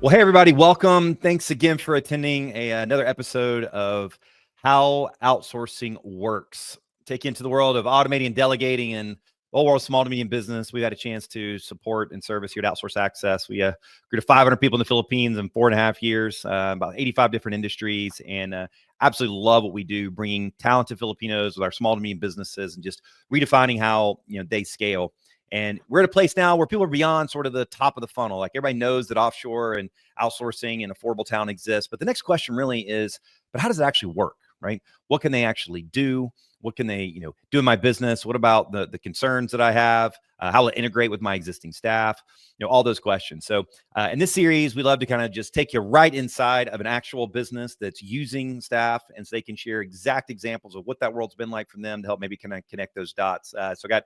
Well, hey, everybody, welcome. Thanks again for attending another episode of How Outsourcing Works. Take you into the world of automating and delegating and the whole world of small to medium business. We've had a chance to support and service here at Outsource Access. We grew to 500 people in the Philippines in 4.5 years, about 85 different industries, and absolutely love what we do, bringing talented Filipinos with our small to medium businesses and just redefining how they scale. And we're at a place now where people are beyond sort of the top of the funnel. Like everybody knows that offshore and outsourcing and affordable talent exists. But the next question really is, but how does it actually work, right? What can they actually do? What can they, do in my business? What about the concerns that I have? How will it integrate with my existing staff? All those questions. So in this series, we love to kind of just take you right inside of an actual business that's using staff, and so they can share exact examples of what that world's been like from them to help maybe connect those dots. So I got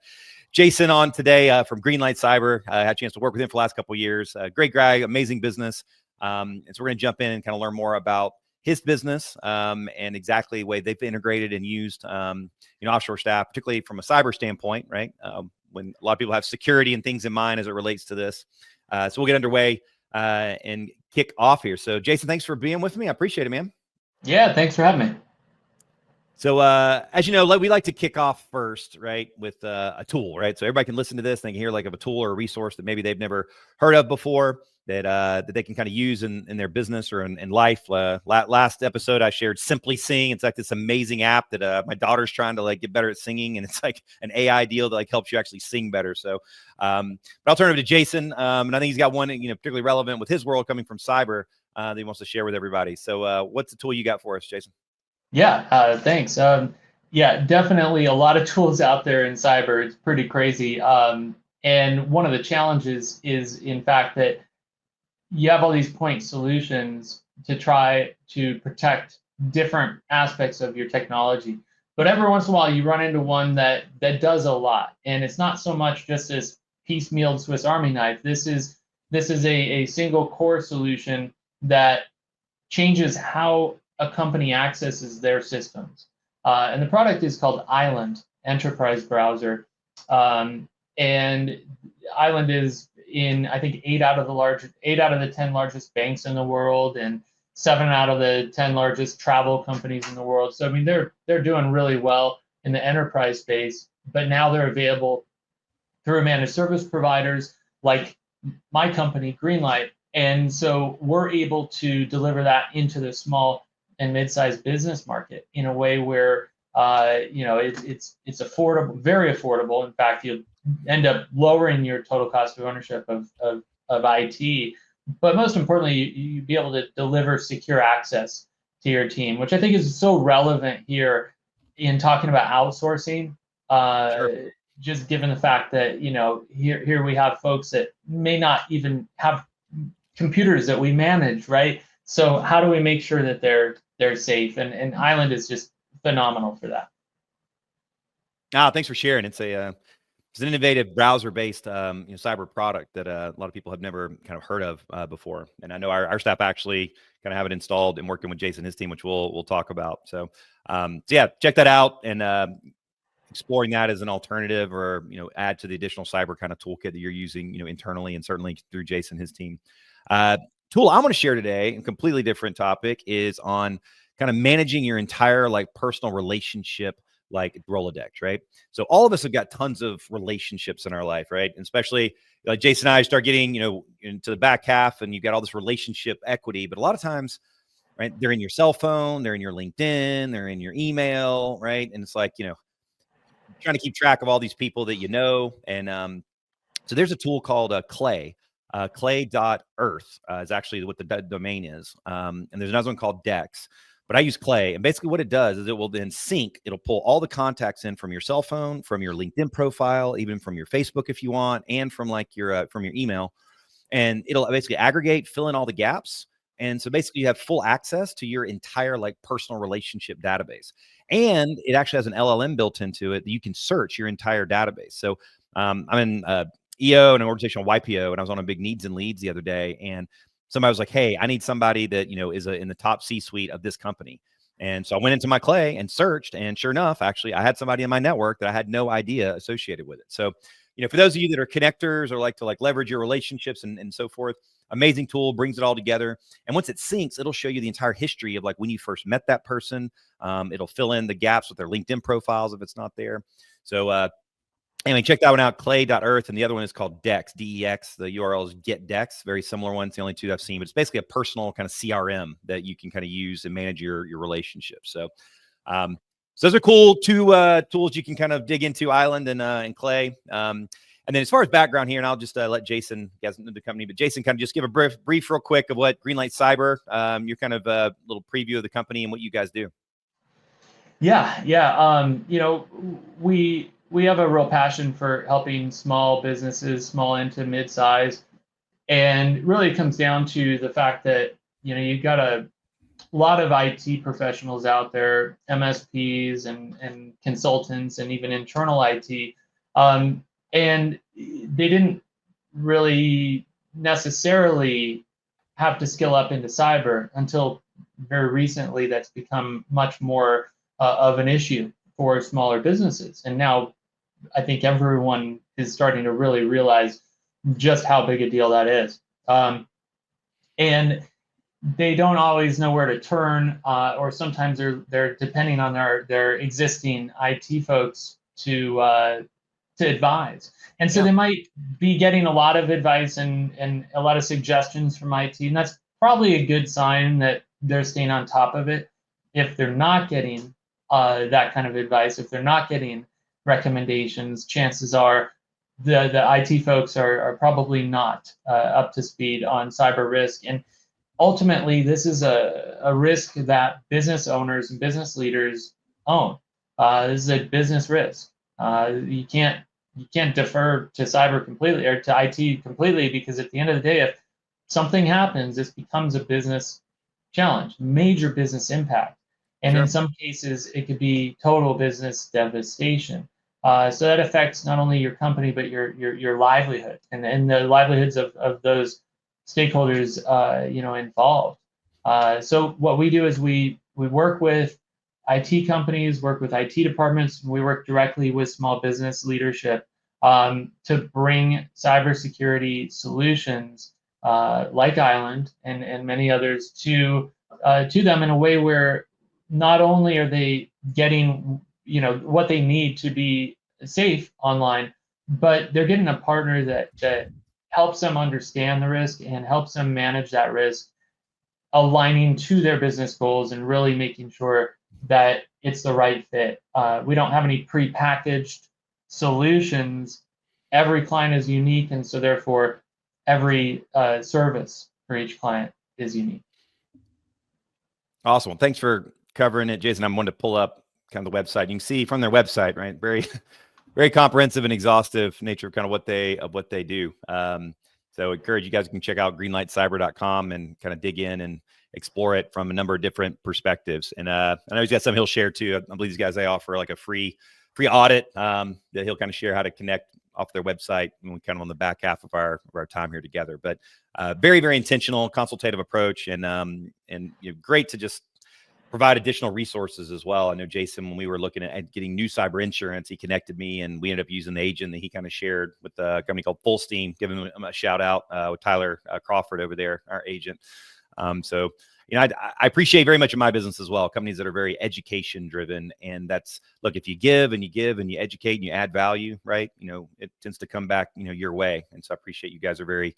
Jason on today from Greenlight Cyber. I had a chance to work with him for the last couple of years. Great guy, amazing business. And so we're going to jump in and kind of learn more about his business and exactly the way they've integrated and used offshore staff, particularly from a cyber standpoint, right? When a lot of people have security and things in mind as it relates to this. So we'll get underway and kick off here. So Jason, thanks for being with me. I appreciate it, man. Yeah, thanks for having me. So as you know, we like to kick off first, right, with a tool, right? So everybody can listen to this and they can hear like of a tool or a resource that maybe they've never heard of before that they can kind of use in their business or in life. Last episode, I shared Simply Sing. It's like this amazing app that my daughter's trying to like get better at singing, and it's like an AI deal that like helps you actually sing better. So, but I'll turn it over to Jason, and I think he's got one particularly relevant with his world coming from cyber that he wants to share with everybody. So, what's the tool you got for us, Jason? Yeah, thanks. Yeah, definitely a lot of tools out there in cyber. It's pretty crazy. And one of the challenges is, in fact, that you have all these point solutions to try to protect different aspects of your technology. But every once in a while, you run into one that does a lot, and it's not so much just this piecemeal Swiss Army knife. This is a single core solution that changes how a company accesses their systems. And the product is called Island Enterprise Browser. And Island is in, I think, 8 out of the 10 largest banks in the world, and 7 out of the 10 largest travel companies in the world. So I mean, they're doing really well in the enterprise space, but now they're available through managed service providers like my company, Greenlight. And so we're able to deliver that into the small and mid-sized business market in a way where it's affordable, very affordable. In fact, you'll end up lowering your total cost of ownership of IT. But most importantly, you be able to deliver secure access to your team, which I think is so relevant here in talking about outsourcing. Sure. Just given the fact that here we have folks that may not even have computers that we manage, right? So how do we make sure that they're safe? And Island is just phenomenal for that. Thanks for sharing. It's an innovative browser-based cyber product that a lot of people have never kind of heard of before. And I know our staff actually kind of have it installed and working with Jason and his team, which we'll talk about. So yeah, check that out and exploring that as an alternative or add to the additional cyber kind of toolkit that you're using internally and certainly through Jason and his team. Tool I'm going to share today, a completely different topic, is on kind of managing your entire like personal relationship like Rolodex, right? So all of us have got tons of relationships in our life, right? And especially like Jason and I start getting, into the back half and you've got all this relationship equity, but a lot of times, right, they're in your cell phone, they're in your LinkedIn, they're in your email, right? And it's like, trying to keep track of all these people that and so there's a tool called Clay. Clay.earth is actually what the domain is. And there's another one called Dex, but I use Clay. And basically what it does is it will then sync. It'll pull all the contacts in from your cell phone, from your LinkedIn profile, even from your Facebook if you want, and from like from your email. And it'll basically aggregate, fill in all the gaps. And so basically you have full access to your entire like personal relationship database. And it actually has an LLM built into it that you can search your entire database. So I'm in EO and an organizational YPO, and I was on a big needs and leads the other day, and somebody was like, hey, I need somebody that is in the top C-suite of this company. And so I went into my Clay and searched, and sure enough, actually I had somebody in my network that I had no idea associated with it. So for those of you that are connectors or like to leverage your relationships and so forth, amazing tool, brings it all together. And once it syncs, it'll show you the entire history of when you first met that person. It'll fill in the gaps with their LinkedIn profiles if it's not there. So anyway, check that one out, clay.earth. And the other one is called Dex, DEX. The URL is GetDex. Very similar ones, the only two I've seen. But it's basically a personal kind of CRM that you can kind of use and manage your relationships. So those are cool two tools you can kind of dig into, Island and Clay. And then as far as background here, and I'll just let Jason, you guys know the company, but Jason kind of just give a brief real quick of what Greenlight Cyber, your kind of little preview of the company and what you guys do. Yeah. We have a real passion for helping small businesses, small into mid-size. And really it comes down to the fact that, you've got a lot of IT professionals out there, MSPs and consultants and even internal IT. And they didn't really necessarily have to skill up into cyber until very recently. That's become much more of an issue for smaller businesses. And now I think everyone is starting to really realize just how big a deal that is. And they don't always know where to turn, or sometimes they're depending on their existing IT folks to advise. And so they might be getting a lot of advice and a lot of suggestions from IT, and that's probably a good sign that they're staying on top of it. If they're not getting that kind of advice, if they're not getting recommendations, chances are the IT folks are probably not up to speed on cyber risk. And ultimately, this is a risk that business owners and business leaders own. This is a business risk. You can't defer to cyber completely or to IT completely, because at the end of the day, if something happens, this becomes a business challenge, major business impact. And in some cases, it could be total business devastation. So that affects not only your company, but your livelihood and the livelihoods of those stakeholders involved. So what we do is we work with IT companies, work with IT departments. We work directly with small business leadership to bring cybersecurity solutions like Island and many others to them in a way where not only are they getting what they need to be safe online, but they're getting a partner that helps them understand the risk and helps them manage that risk, aligning to their business goals and really making sure that it's the right fit. We don't have any prepackaged solutions. Every client is unique, and so therefore every service for each client is unique. Awesome. Well, thanks for covering it, Jason. I'm going to pull up kind of the website. You can see from their website, right? Very, very comprehensive and exhaustive nature of kind of what they do. So I encourage you guys can check out greenlightcyber.com and kind of dig in and explore it from a number of different perspectives. And I know he's got some he'll share too. I believe these guys, they offer like a free audit that he'll kind of share how to connect off their website when we kind of on the back half of our time here together. But very, very intentional, consultative approach, and great to just provide additional resources as well. I know Jason, when we were looking at getting new cyber insurance, he connected me and we ended up using the agent that he kind of shared with a company called Full Steam, giving him a shout out with Tyler Crawford over there, our agent. So, I appreciate very much in my business as well, companies that are very education driven. And that's, look, if you give and you educate and you add value, right, it tends to come back, your way. And so I appreciate you guys are very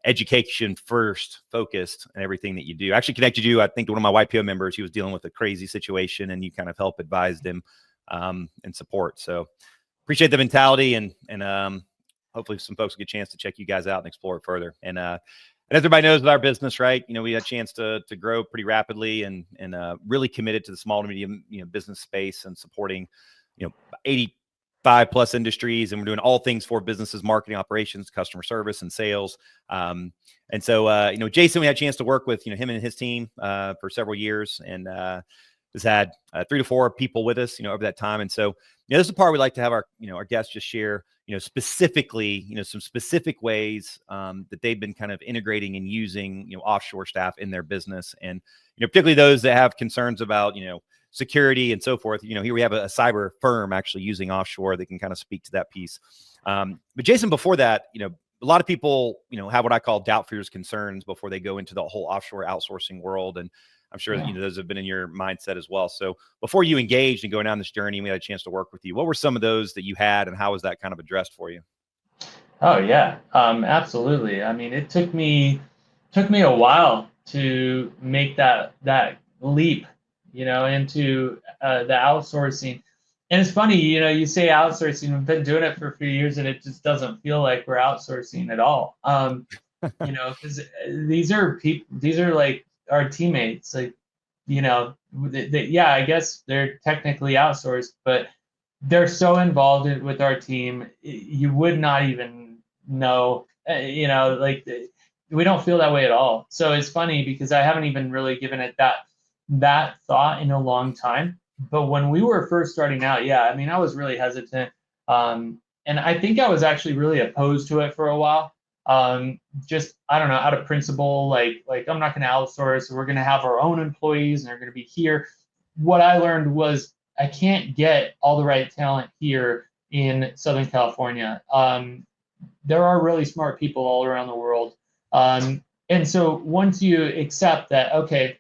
education first focused and everything that you do. I actually connected you, I think, to one of my YPO members. He was dealing with a crazy situation and you kind of help advised him and support. So appreciate the mentality and hopefully some folks will get a chance to check you guys out and explore it further. And as everybody knows with our business, right, we had a chance to grow pretty rapidly and really committed to the small to medium business space and supporting 85 plus industries, and we're doing all things for businesses, marketing, operations, customer service, and sales. And so, Jason, we had a chance to work with, him and his team for several years, and has had 3 to 4 people with us, over that time. And so, this is the part we like to have our guests just share, specifically, some specific ways that they've been kind of integrating and using, offshore staff in their business, and particularly those that have concerns about, security and so forth. Here we have a cyber firm actually using offshore that can kind of speak to that piece. But Jason, before that, a lot of people, have what I call doubt, fears, concerns before they go into the whole offshore outsourcing world. And I'm sure that, those have been in your mindset as well. So before you engaged and going down this journey, we had a chance to work with you. What were some of those that you had, and how was that kind of addressed for you? Oh yeah, absolutely. I mean, it took me a while to make that leap, into the outsourcing. And it's funny, you say outsourcing. We've been doing it for a few years, and it just doesn't feel like we're outsourcing at all. Because these are people, these are like our teammates. Like, yeah, I guess they're technically outsourced, but they're so involved with our team, you would not even know, like we don't feel that way at all. So it's funny because I haven't even really given it that thought in a long time. But when we were first starting out, yeah, I mean, I was really hesitant. And I think I was actually really opposed to it for a while. Just, I don't know, out of principle, like I'm not going to outsource. We're going to have our own employees and they're going to be here. What I learned was I can't get all the right talent here in Southern California. There are really smart people all around the world. And so once you accept that, okay,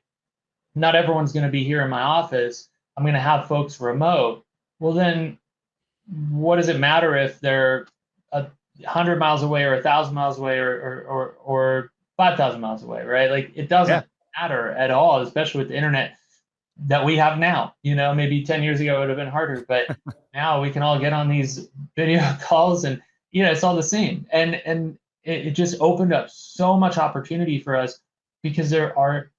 not everyone's going to be here in my office, I'm going to have folks remote. Well, then what does it matter if they're 100 miles away or 1,000 miles away or 5,000 miles away, right? Like it doesn't matter at all, especially with the internet that we have now. Maybe 10 years ago it would have been harder, but now we can all get on these video calls and it's all the same. And it just opened up so much opportunity for us because there are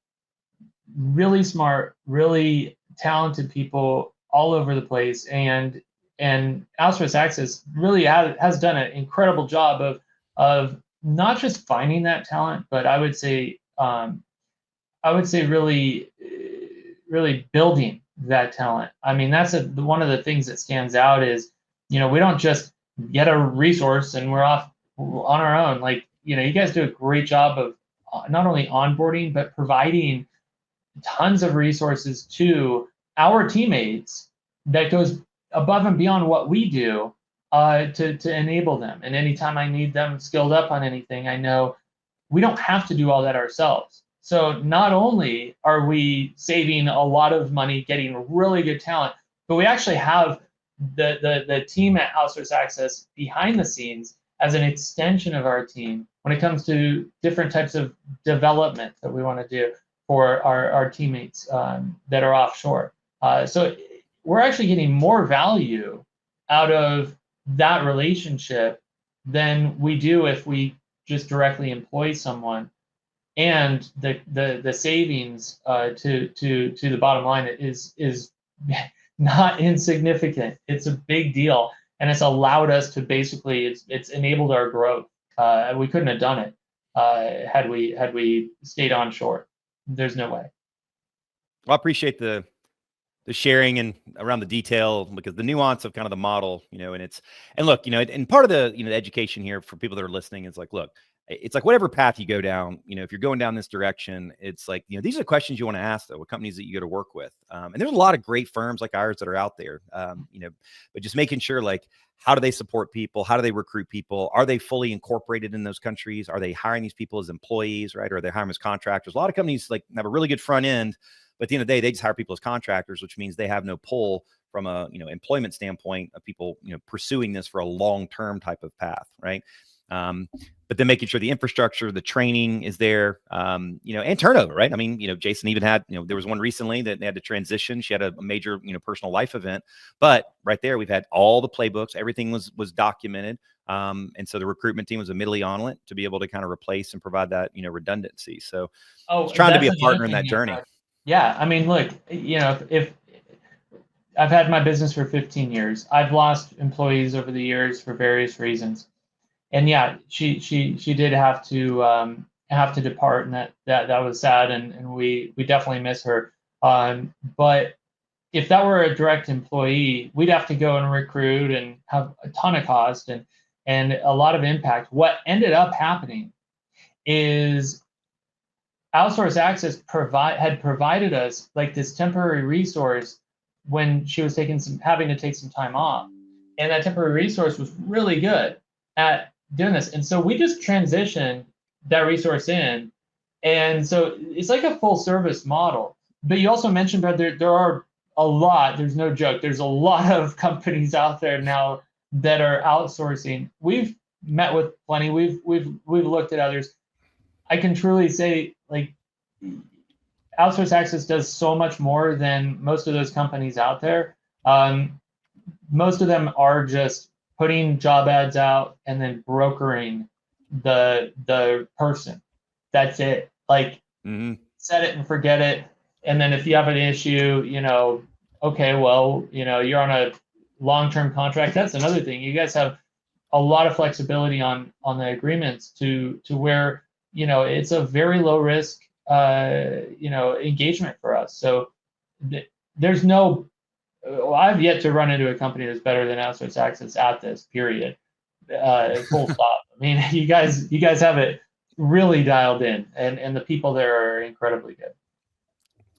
really smart, really talented people all over the place, and Outsourced Access really has done an incredible job of not just finding that talent, but I would say really building that talent. I mean, that's one of the things that stands out is, we don't just get a resource and we're off on our own. Like, you guys do a great job of not only onboarding, but providing tons of resources to our teammates that goes above and beyond what we do to enable them. And anytime I need them skilled up on anything, I know we don't have to do all that ourselves. So not only are we saving a lot of money getting really good talent, but we actually have the team at Outsourced Access behind the scenes as an extension of our team when it comes to different types of development that we want to do for our teammates that are offshore. So we're actually getting more value out of that relationship than we do if we just directly employ someone. And the savings to the bottom line is not insignificant. It's a big deal, and it's allowed us to basically it's enabled our growth. We couldn't have done it had we stayed onshore. There's no way. Well, I appreciate the sharing and around the detail, because the nuance of kind of the model, and look, and part of the, the education here for people that are listening is like, look, it's like whatever path you go down, if you're going down this direction, it's like, these are the questions you want to ask though, with companies that you go to work with. And there's a lot of great firms like ours that are out there, but just making sure, like, how do they support people? How do they recruit people? Are they fully incorporated in those countries? Are they hiring these people as employees, right? Or are they hiring as contractors? A lot of companies like have a really good front end, but at the end of the day, they just hire people as contractors, which means they have no pull from a, employment standpoint of people, pursuing this for a long-term type of path, right? But then making sure the infrastructure, the training is there, and turnover, right? I mean, Jason even had, there was one recently that they had to transition. She had a major, personal life event, but right there, we've had all the playbooks, everything was documented. And so the recruitment team was immediately on it to be able to kind of replace and provide that, redundancy. So it's trying to be a partner in that journey. Yeah. I mean, look, if I've had my business for 15 years, I've lost employees over the years for various reasons. And yeah, she did have to depart, and that was sad, and we definitely miss her. But if that were a direct employee, we'd have to go and recruit and have a ton of cost and a lot of impact. What ended up happening is Outsourced Access had provided us like this temporary resource when she was having to take some time off. and that temporary resource was really good at doing this. And so we just transitioned that resource in. And so it's like a full service model. But you also mentioned, Brad, there are a lot, there's no joke, there's a lot of companies out there now that are outsourcing. We've met with plenty, we've looked at others. I can truly say, like, Outsource Access does so much more than most of those companies out there. Most of them are just putting job ads out and then brokering the person. That's it. Like, set it and forget it. And then if you have an issue, okay, well, you're on a long-term contract. That's another thing. You guys have a lot of flexibility on the agreements to where, it's a very low risk, engagement for us. So there's no, I've yet to run into a company that's better than Outsource Access at this, period. Full stop. I mean, you guys have it really dialed in, and the people there are incredibly good.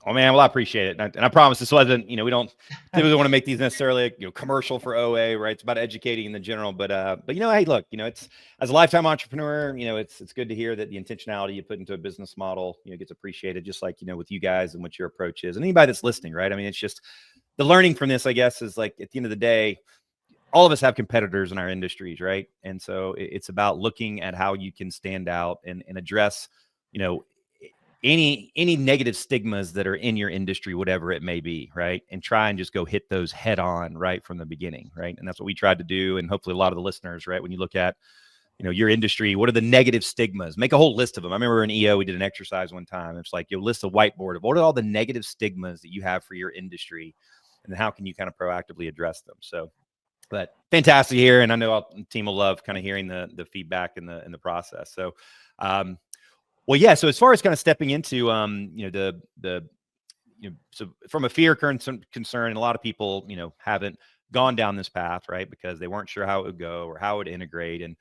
Oh man, well, I appreciate it, and I promise this wasn't, we don't typically want to make these necessarily, commercial for OA, right? It's about educating in the general, but hey, look, it's, as a lifetime entrepreneur, it's good to hear that the intentionality you put into a business model, gets appreciated, just like, with you guys and what your approach is, and anybody that's listening, right? I mean, it's just the learning from this, I guess, is like, at the end of the day, all of us have competitors in our industries, right? And so it's about looking at how you can stand out and address, any negative stigmas that are in your industry, whatever it may be, right? And try and just go hit those head on right from the beginning, right? And that's what we tried to do. And hopefully a lot of the listeners, right, when you look at, your industry, what are the negative stigmas? Make a whole list of them. I remember in EO, we did an exercise one time. It's like, list a whiteboard of what are all the negative stigmas that you have for your industry, and then how can you kind of proactively address them? So, but fantastic here. And I know the team will love kind of hearing the feedback in the process. So, well, yeah. So as far as kind of stepping into, so from a fear concern, and a lot of people, haven't gone down this path, right? Because they weren't sure how it would go or how it would integrate. And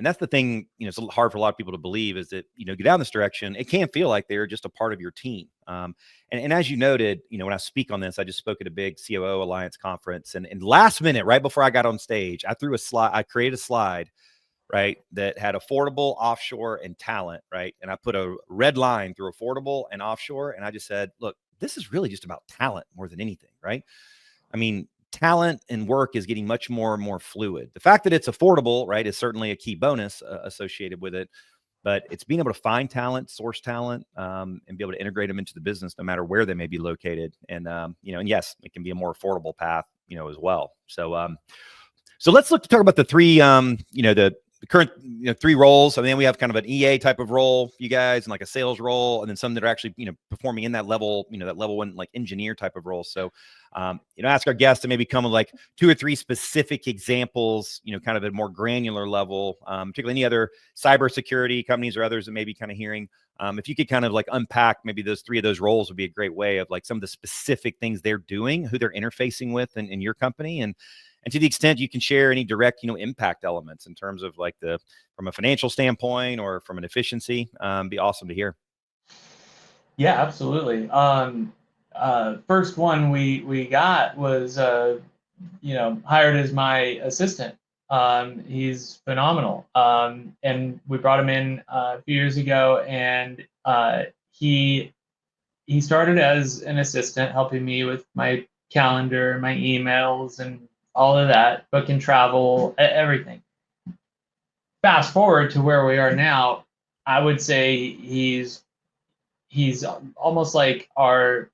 that's the thing, it's hard for a lot of people to believe, is that, get down this direction, it can feel like they're just a part of your team. And as you noted, when I speak on this, I just spoke at a big COO Alliance conference, and last minute, right before I got on stage, I created a slide, right, that had affordable, offshore, and talent, right? And I put a red line through affordable and offshore. And I just said, look, this is really just about talent more than anything, right? I mean, talent and work is getting much more and more fluid. The fact that it's affordable, right, is certainly a key bonus associated with it. But it's being able to find talent, source talent, and be able to integrate them into the business, no matter where they may be located. And, and yes, it can be a more affordable path, as well. So, so let's talk about the three, the current, three roles. I mean, we have kind of an EA type of role for you guys, and like a sales role, and then some that are actually, performing in that level, that level one, like engineer type of role. So, ask our guests to maybe come with like 2 or 3 specific examples, kind of at a more granular level, particularly any other cybersecurity companies or others that may be kind of hearing. If you could kind of like unpack maybe those 3 of those roles, would be a great way of like some of the specific things they're doing, who they're interfacing with in your company, and to the extent you can share any direct, impact elements in terms of like from a financial standpoint or from an efficiency, be awesome to hear. Yeah, absolutely. First one we got was, hired as my assistant. He's phenomenal. And we brought him in a few years ago, and he started as an assistant, helping me with my calendar, my emails, and all of that, booking travel, everything. Fast forward to where we are now, I would say he's almost like a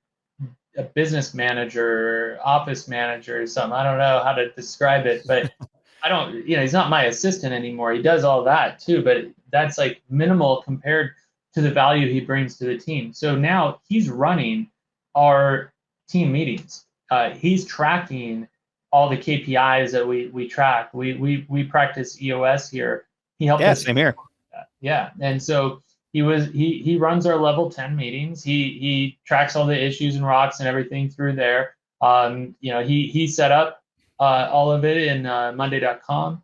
business manager, office manager, or something. I don't know how to describe it, but he's not my assistant anymore. He does all that too, but that's like minimal compared to the value he brings to the team. So now he's running our team meetings. He's tracking all the KPIs that we track. We practice EOS here. He helped us. Same here. Yeah, and so he runs our level 10 meetings. He tracks all the issues and rocks and everything through there. He set up all of it in Monday.com,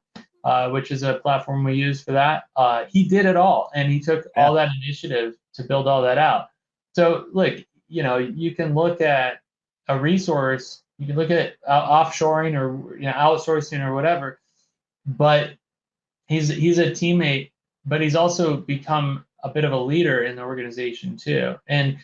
which is a platform we use for that. He did it all, and he took all that initiative to build all that out. So look, you can look at a resource You can look at offshoring or outsourcing or whatever, but he's a teammate, but he's also become a bit of a leader in the organization too. And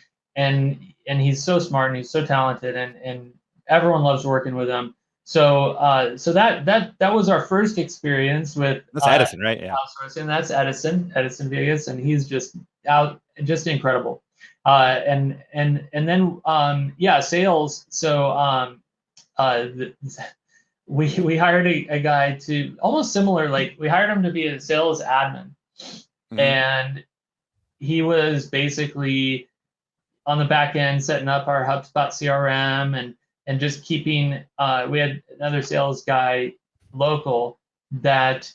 he's so smart and he's so talented, and everyone loves working with him. So so that was our first experience with That's Edison, right? Yeah. outsourcing. That's Edison Vegas, and he's just incredible. And then yeah, sales. So the, we hired a guy to almost similar, like we hired him to be a sales admin, and he was basically on the back end setting up our HubSpot CRM and just keeping. We had another sales guy local that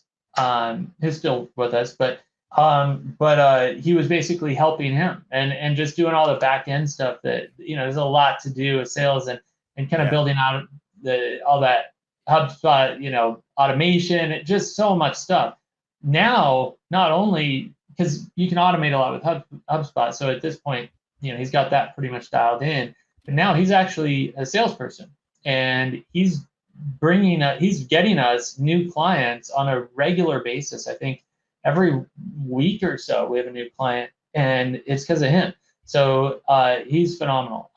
is still with us, but he was basically helping him and just doing all the back end stuff that there's a lot to do with sales and kind of building out all that HubSpot, automation, just so much stuff. Now, not only because you can automate a lot with HubSpot, so at this point, he's got that pretty much dialed in. But now he's actually a salesperson, and he's getting us new clients on a regular basis. I think every week or so we have a new client, and it's because of him. So he's phenomenal.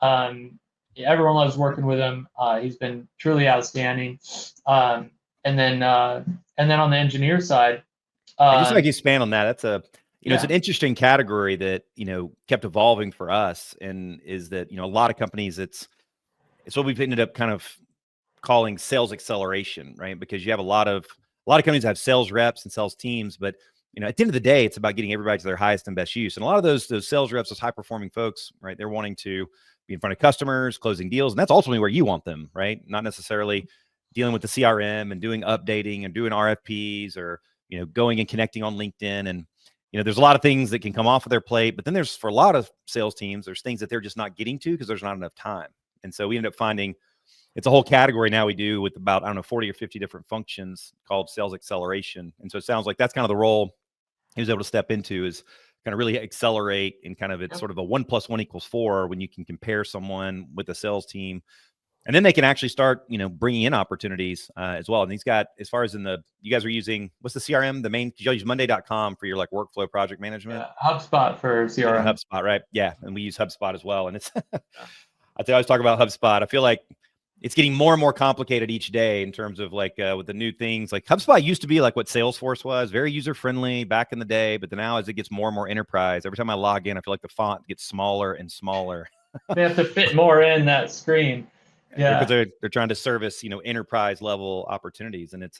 Everyone loves working with him. He's been truly outstanding. And then on the engineer side, and just like you expand on that, that's it's an interesting category that kept evolving for us, and is that a lot of companies, it's what we've ended up kind of calling sales acceleration, right? Because you have a lot of companies that have sales reps and sales teams, but at the end of the day, it's about getting everybody to their highest and best use. And a lot of those sales reps, those high performing folks, right? They're wanting to be in front of customers, closing deals, and that's ultimately where you want them, right? Not necessarily dealing with the CRM and doing updating and doing RFPs, or going and connecting on LinkedIn. And there's a lot of things that can come off of their plate, but then for a lot of sales teams, there's things that they're just not getting to because there's not enough time. And so we end up finding it's a whole category now we do with about 40 or 50 different functions called sales acceleration. And so it sounds like that's kind of the role he was able to step into, is kind of really accelerate, and kind of it's sort of a 1 + 1 = 4 when you can compare someone with a sales team, and then they can actually start bringing in opportunities as well. And he's got, as far as you guys are using, what's the CRM, the main, you use monday.com for your workflow project management? HubSpot for CRM. HubSpot, right? Yeah, and we use HubSpot as well. And it's I always talk about HubSpot. I feel like it's getting more and more complicated each day in terms of with the new things. Like HubSpot used to be like what Salesforce was, very user friendly back in the day, but then now as it gets more and more enterprise, every time I log in, I feel like the font gets smaller and smaller. They have to fit more in that screen. Yeah, because they're trying to service enterprise level opportunities. And it's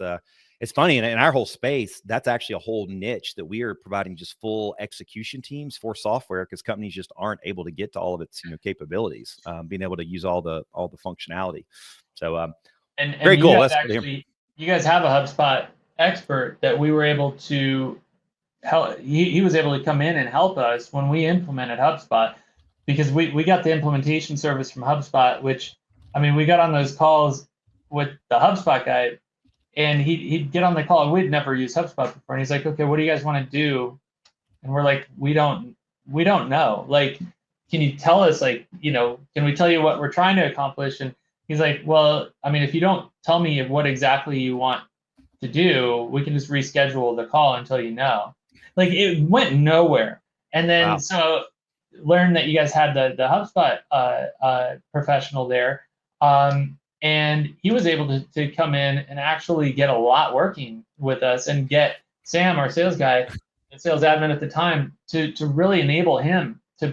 funny, in our whole space, that's actually a whole niche that we are providing just full execution teams for software, because companies just aren't able to get to all of its capabilities, being able to use all the functionality. So and very cool. You guys have a HubSpot expert that we were able to help. He was able to come in and help us when we implemented HubSpot, because we got the implementation service from HubSpot, which, I mean, we got on those calls with the HubSpot guy, and he'd get on the call, and we'd never used HubSpot before. And he's like, okay, what do you guys want to do? And we're like, we don't know. Like, can you tell us, can we tell you what we're trying to accomplish? And he's like, well, I mean, if you don't tell me what exactly you want to do, we can just reschedule the call until you know. Like, it went nowhere. And then so learned that you guys had the HubSpot professional there. And he was able to come in and actually get a lot working with us, and get Sam, our sales guy, the sales admin at the time, to really enable him to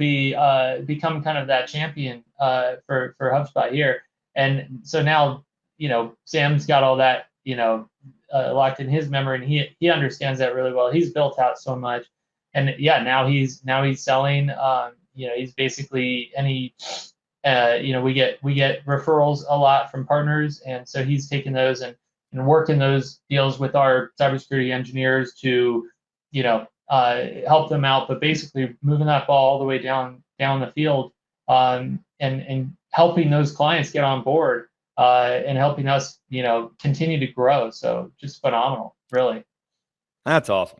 become kind of that champion for HubSpot here. And so now, Sam's got all that, locked in his memory, and he understands that really well. He's built out so much. And yeah, now he's selling, he's basically we get referrals a lot from partners, and so he's taking those and working those deals with our cybersecurity engineers to help them out, but basically moving that ball all the way down the field, and helping those clients get on board, and helping us continue to grow. So just phenomenal, really. That's awesome.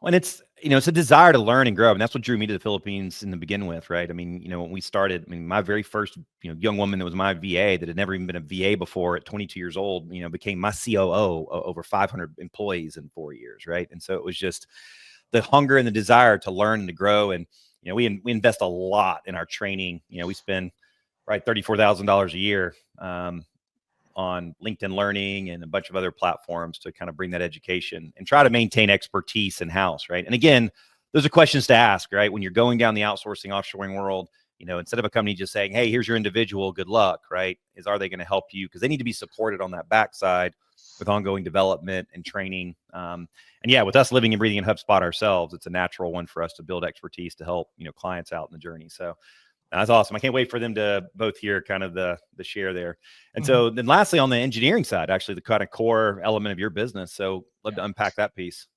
And it's, it's a desire to learn and grow. And that's what drew me to the Philippines in the begin with, right? I mean, when we started, I mean, my very first, young woman that was my VA that had never even been a VA before at 22 years old, became my COO, over 500 employees in 4 years, right? And so it was just the hunger and the desire to learn and to grow. And, we invest a lot in our training. We spend right $34,000 a year, on LinkedIn Learning and a bunch of other platforms to kind of bring that education and try to maintain expertise in house, right? And again, those are questions to ask, right? When you're going down the outsourcing, offshoring world, instead of a company just saying, "Hey, here's your individual, good luck," right? Are they going to help you? Because they need to be supported on that backside with ongoing development and training. And yeah, with us living and breathing in HubSpot ourselves, it's a natural one for us to build expertise to help, clients out in the journey. So that's awesome. I can't wait for them to both hear kind of the share there. And so then lastly, on the engineering side, actually the kind of core element of your business. So love to unpack that piece.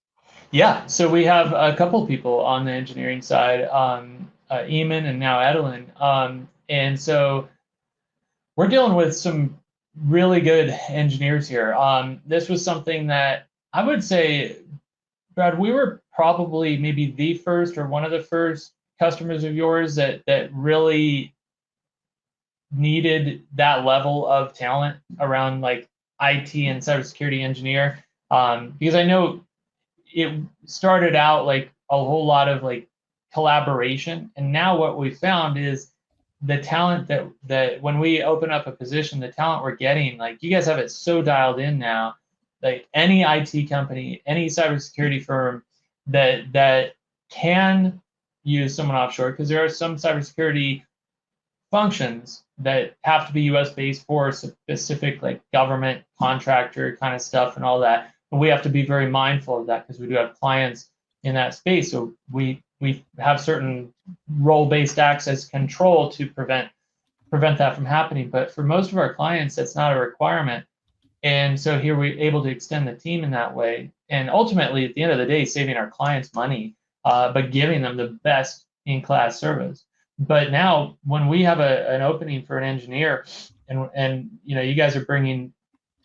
Yeah, so we have a couple people on the engineering side, Eamon and now Edelin. And so we're dealing with some really good engineers here. This was something that I would say, Brad, we were probably maybe the first or one of the first customers of yours that really needed that level of talent around like IT and cybersecurity engineer. Because I know it started out like a whole lot of like collaboration, and now what we found is the talent that when we open up a position, the talent we're getting, like you guys have it so dialed in now. Like any IT company, any cybersecurity firm that can use someone offshore, because there are some cybersecurity functions that have to be US based for specific like government contractor kind of stuff and all that. But we have to be very mindful of that because we do have clients in that space. So we have certain role-based access control to prevent that from happening. But for most of our clients, that's not a requirement. And so here we're able to extend the team in that way. And ultimately, at the end of the day, saving our clients money, but giving them the best in-class service. But now when we have an opening for an engineer and you guys are bringing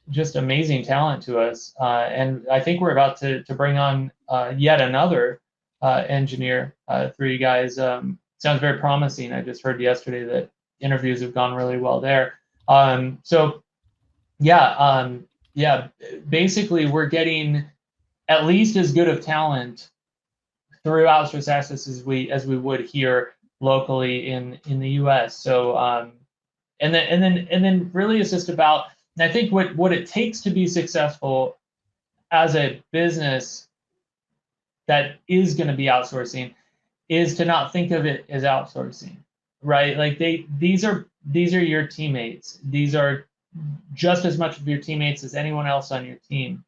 just amazing talent to us. And I think we're about to bring on yet another engineer through you guys. Sounds very promising. I just heard yesterday that interviews have gone really well there. So yeah, basically we're getting at least as good of talent through outsourced access as we would here locally in the US. So and then really it's just about, and I think what it takes to be successful as a business that is going to be outsourcing is to not think of it as outsourcing, right? Like these are your teammates. These are just as much of your teammates as anyone else on your team.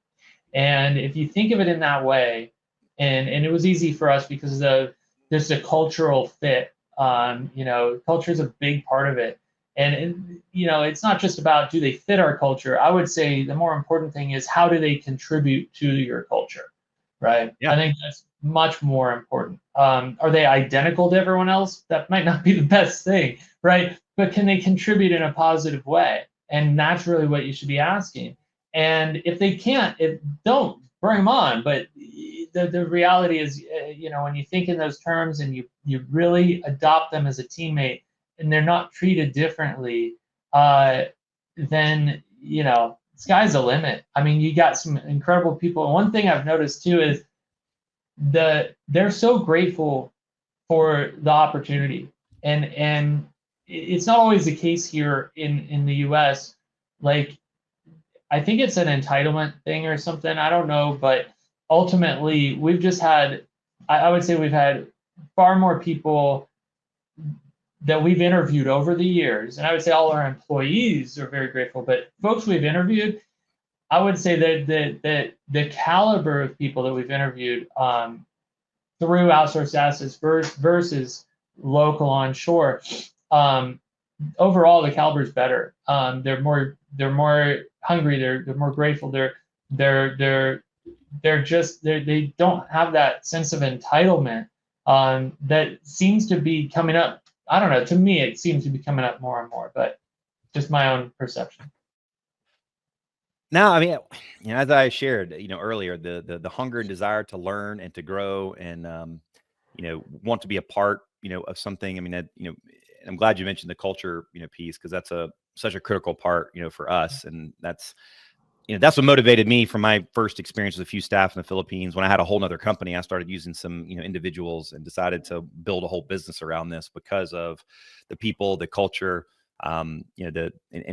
And if you think of it in that way, and it was easy for us because of there's a cultural fit. Culture is a big part of it. And it's not just about do they fit our culture. I would say the more important thing is how do they contribute to your culture, right? Yeah. I think that's much more important. Are they identical to everyone else? That might not be the best thing, right? But can they contribute in a positive way? And that's really what you should be asking. And if they can't, don't bring them on. But the reality is, when you think in those terms and you really adopt them as a teammate, and they're not treated differently, then sky's the limit. I mean, you got some incredible people. And one thing I've noticed too is they're so grateful for the opportunity, and it's not always the case here in the US. Like, I think it's an entitlement thing or something. I don't know, but ultimately we've just had, I would say we've had far more people that we've interviewed over the years, and I would say all our employees are very grateful, but folks we've interviewed, I would say that the caliber of people that we've interviewed through outsourced assets versus local onshore, overall the caliber is better. They're more hungry. They're more grateful. They don't have that sense of entitlement that seems to be coming up. I don't know. To me, it seems to be coming up more and more, but just my own perception. No, I mean, as I shared, earlier, the hunger and desire to learn and to grow and, want to be a part, of something. I mean, I'm glad you mentioned the culture, piece, because that's such a critical part, for us. And that's what motivated me from my first experience with a few staff in the Philippines. When I had a whole nother company, I started using some, individuals and decided to build a whole business around this because of the people, the culture, and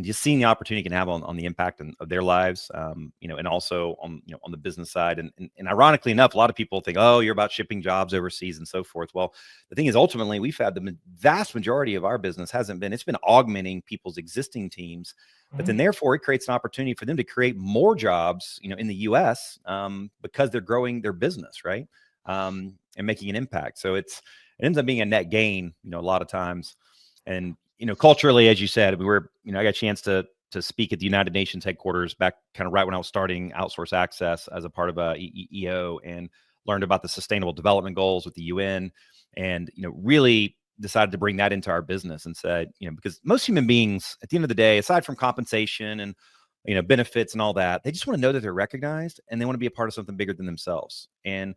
just seeing the opportunity it can have on the impact of their lives, and also on the business side. And ironically enough, a lot of people think, oh, you're about shipping jobs overseas and so forth. Well, the thing is, ultimately, we've had the vast majority of our business it's been augmenting people's existing teams. But then, therefore, it creates an opportunity for them to create more jobs, in the U.S. Because they're growing their business, right, and making an impact. So it ends up being a net gain, a lot of times. And culturally, as you said, I got a chance to speak at the United Nations headquarters back kind of right when I was starting Outsource Access as a part of EEO, and learned about the Sustainable Development Goals with the UN, and really decided to bring that into our business and said, because most human beings at the end of the day, aside from compensation and, benefits and all that, they just want to know that they're recognized and they want to be a part of something bigger than themselves. And,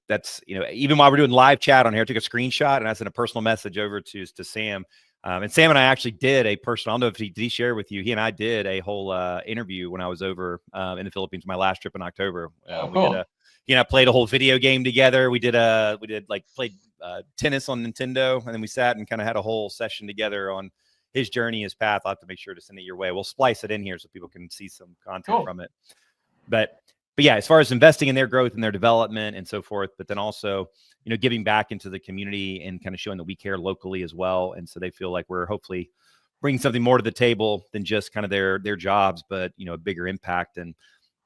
that's, even while we're doing live chat on here, I took a screenshot and I sent a personal message over to Sam. And Sam and I actually did a personal, I don't know if did he share with you, he and I did a whole interview when I was over in the Philippines, my last trip in October. Cool. He and I played a whole video game together. We did played tennis on Nintendo, and then we sat and kind of had a whole session together on his journey, his path. I'll have to make sure to send it your way. We'll splice it in here so people can see some content from it. But yeah, as far as investing in their growth and their development and so forth, but then also, giving back into the community and kind of showing that we care locally as well. And so they feel like we're hopefully bringing something more to the table than just kind of their jobs, but, a bigger impact. And,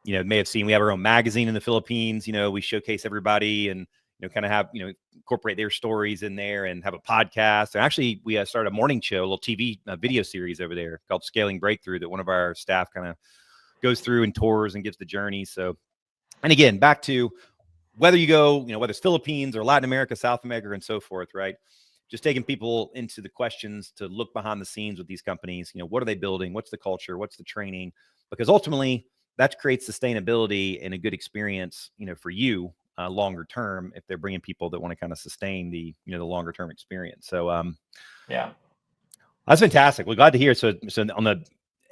may have seen, we have our own magazine in the Philippines, we showcase everybody and, kind of have, incorporate their stories in there and have a podcast. And actually we started a morning show, a little TV video series over there called Scaling Breakthrough that one of our staff kind of goes through and tours and gives the journey. So, and again, back to whether you go, whether it's Philippines or Latin America, South America, and so forth, right? Just taking people into the questions to look behind the scenes with these companies. What are they building? What's the culture? What's the training? Because ultimately that creates sustainability and a good experience, for you longer term, if they're bringing people that want to kind of sustain the, the longer term experience. So, yeah, that's fantastic. We're glad to hear. So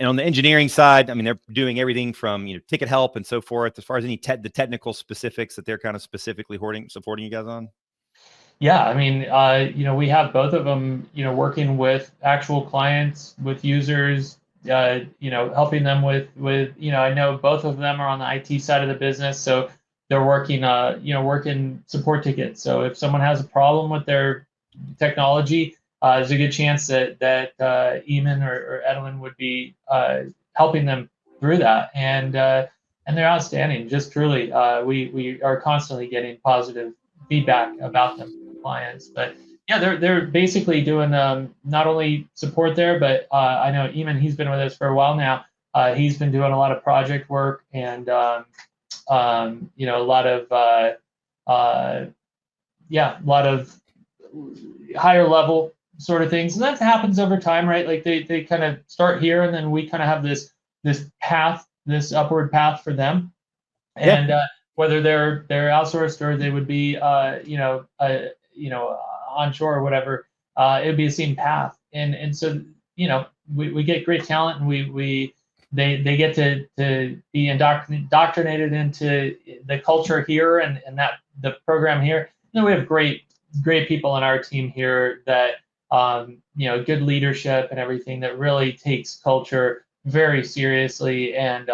on the engineering side, I mean, they're doing everything from, ticket help and so forth. As far as the technical specifics that they're kind of specifically supporting you guys on. Yeah, I mean, we have both of them, working with actual clients, with users, helping them with, I know both of them are on the IT side of the business, so they're working, working support tickets. So if someone has a problem with their technology, there's a good chance that Eamon or Edwin would be helping them through that, and they're outstanding. Just truly, we are constantly getting positive feedback about them from clients. But yeah, they're basically doing not only support there, but I know Eamon, he's been with us for a while now. He's been doing a lot of project work and a lot of higher level sort of things, and that happens over time, right? Like they kind of start here, and then we kind of have this path, this upward path for them, and whether they're outsourced or they would be onshore or whatever, it would be the same path, and so we get great talent, and they get to be indoctrinated into the culture here and that the program here. And then we have great people on our team here that good leadership and everything that really takes culture very seriously and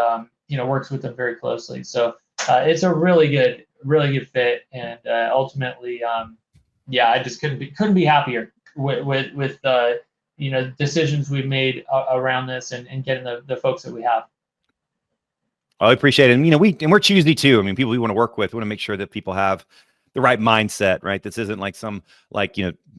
works with them very closely. So it's a really good fit, and ultimately, I just couldn't be happier with decisions we've made around this and getting the folks that we have. I appreciate it. And we're choosy too. I mean, people we want to work with, we want to make sure that people have the right mindset, right? This isn't like some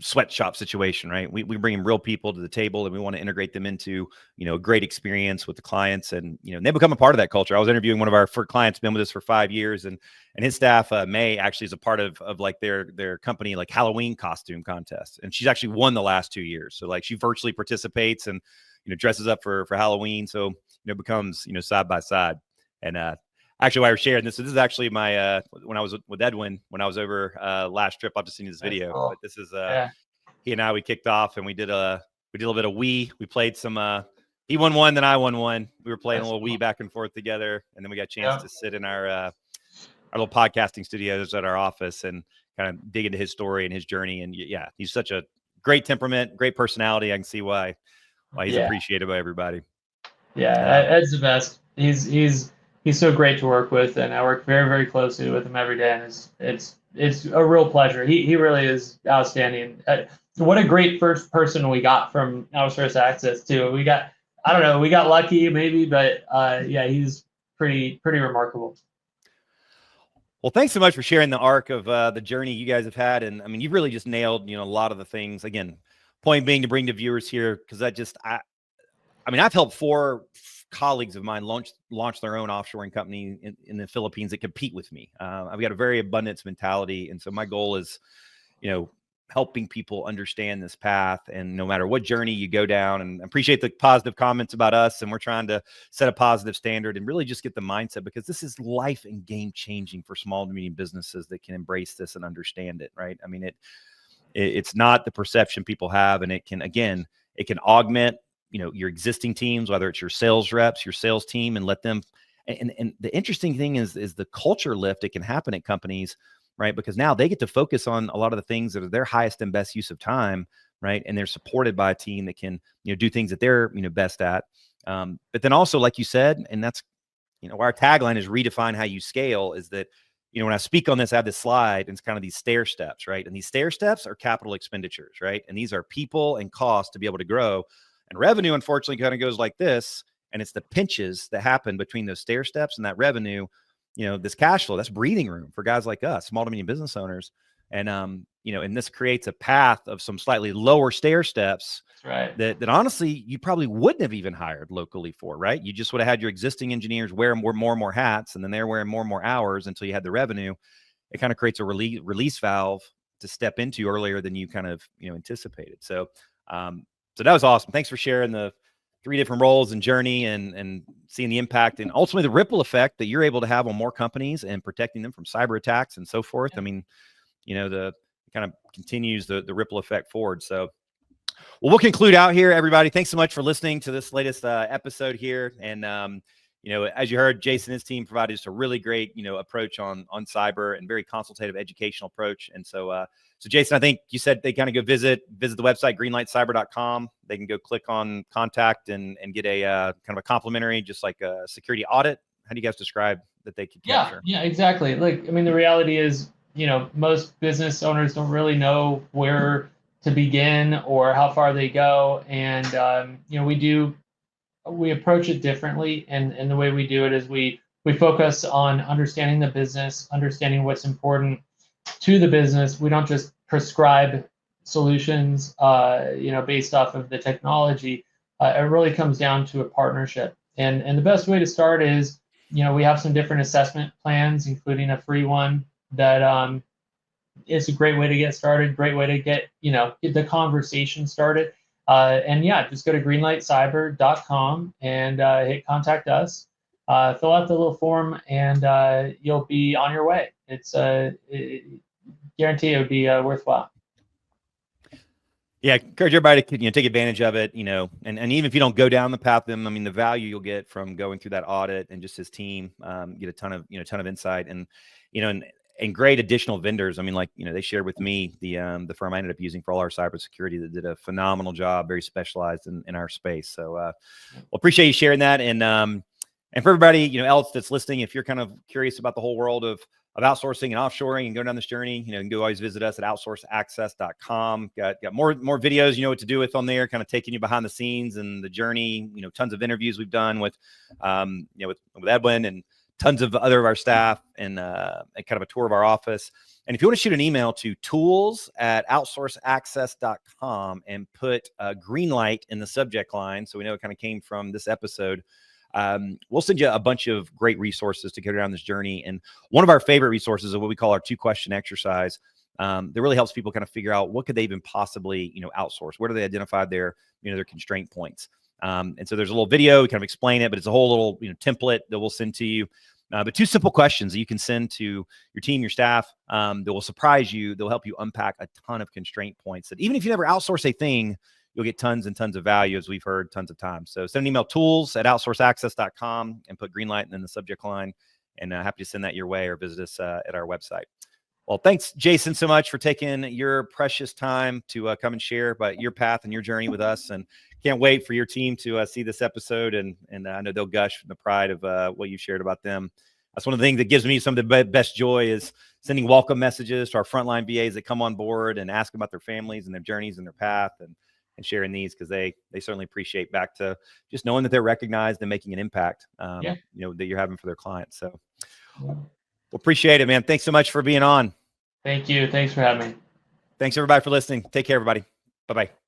sweatshop situation, right? We bring in real people to the table, and we want to integrate them into, a great experience with the clients, and, they become a part of that culture. I was interviewing one of our clients, been with us for 5 years, and his staff, May, actually is a part of like their company, like Halloween costume contest. And she's actually won the last 2 years. So like she virtually participates and, dresses up for Halloween. So, becomes, side by side. And, actually, while we're sharing this, so this is actually my when I was with Edwin, when I was over last trip. I've just seen this video, cool. but this is he and I, we kicked off, and we did a little bit of Wii. We played some. He won one, then I won one. We were playing a little Wii back and forth together, and then we got a chance to sit in our little podcasting studios at our office and kind of dig into his story and his journey. And yeah, he's such a great temperament, great personality. I can see why he's appreciated by everybody. Yeah, Ed's the best. He's so great to work with, and I work very, very closely with him every day, and it's a real pleasure. He really is outstanding. What a great first person we got from Outsourced Access too. We got lucky maybe, but yeah, he's pretty remarkable. Well, thanks so much for sharing the arc of the journey you guys have had, and I mean, you've really just nailed a lot of the things. Again, point being to bring the viewers here, because I've helped 4 colleagues of mine launch their own offshoring company in the Philippines that compete with me. I've got a very abundance mentality. And so my goal is, helping people understand this path, and no matter what journey you go down, and I appreciate the positive comments about us. And we're trying to set a positive standard and really just get the mindset, because this is life and game changing for small to medium businesses that can embrace this and understand it. Right. I mean, it's not the perception people have, and it can augment your existing teams, whether it's your sales reps, your sales team, and let them. And the interesting thing is the culture lift that can happen at companies, right? Because now they get to focus on a lot of the things that are their highest and best use of time, right? And they're supported by a team that can, do things that they're, best at. But then also, like you said, and that's, our tagline is redefine how you scale, is that, when I speak on this, I have this slide, and it's kind of these stair steps, right? And these stair steps are capital expenditures, right? And these are people and cost to be able to grow. And revenue, unfortunately, kind of goes like this. And it's the pinches that happen between those stair steps and that revenue, this cash flow, that's breathing room for guys like us, small to medium business owners. And, and this creates a path of some slightly lower stair steps. That's right. That honestly, you probably wouldn't have even hired locally for, right? You just would have had your existing engineers wear more and more hats, and then they're wearing more and more hours until you had the revenue. It kind of creates a release valve to step into earlier than you kind of, anticipated. So that was awesome. Thanks for sharing the 3 different roles and journey, and seeing the impact and ultimately the ripple effect that you're able to have on more companies and protecting them from cyber attacks and so forth. I mean, the kind of continues the ripple effect forward. So, well, we'll conclude out here, everybody. Thanks so much for listening to this latest episode here. And, as you heard, Jason and his team provided just a really great, approach on cyber, and very consultative educational approach. And so, Jason, I think you said they kind of go visit the website, greenlightcyber.com. They can go click on contact and get a kind of a complimentary, just like a security audit. How do you guys describe that they could capture? Yeah, exactly. Like, I mean, the reality is, most business owners don't really know where to begin or how far they go. And, we approach it differently. And the way we do it is we focus on understanding the business, understanding what's important to the business. We don't just prescribe solutions, based off of the technology. It really comes down to a partnership. And the best way to start is, we have some different assessment plans, including a free one that is a great way to get started, great way to get the conversation started. And yeah, just go to greenlightcyber.com and hit contact us. Fill out the little form, and you'll be on your way. It's guarantee it would be worthwhile. Yeah, encourage everybody to take advantage of it, and even if you don't go down the path, then I mean the value you'll get from going through that audit, and just his team get a ton of insight, and and great additional vendors. I mean, like, they shared with me the firm I ended up using for all our cybersecurity that did a phenomenal job, very specialized in our space. So we'll appreciate you sharing that. And for everybody, else that's listening, if you're kind of curious about the whole world of outsourcing and offshoring and going down this journey, you can go always visit us at outsourceaccess.com. Got more videos, what to do with on there, kind of taking you behind the scenes and the journey, tons of interviews we've done with, with Edwin and tons of other of our staff and kind of a tour of our office. And if you want to shoot an email to tools@outsourceaccess.com and put Greenlight in the subject line, so we know it kind of came from this episode, we'll send you a bunch of great resources to get around this journey. And one of our favorite resources is what we call our 2-question exercise. That really helps people kind of figure out what could they even possibly, outsource. Where do they identify their, their constraint points? And so there's a little video, we kind of explain it, but it's a whole little, template that we'll send to you. But 2 simple questions that you can send to your team, your staff, that will surprise you. They'll help you unpack a ton of constraint points that even if you never outsource a thing, you'll get tons and tons of value, as we've heard tons of times. So send an email, tools@outsourceaccess.com, and put Greenlight and then the subject line, and happy to send that your way, or visit us at our website. Well, thanks, Jason, so much for taking your precious time to come and share about your path and your journey with us. And can't wait for your team to see this episode. And I know they'll gush from the pride of what you shared about them. That's one of the things that gives me some of the best joy, is sending welcome messages to our frontline VAs that come on board and ask about their families and their journeys and their path, and sharing these, because they certainly appreciate back to just knowing that they're recognized and making an impact, that you're having for their clients. So we'll appreciate it, man. Thanks so much for being on. Thank you. Thanks for having me. Thanks everybody for listening. Take care, everybody. Bye-bye.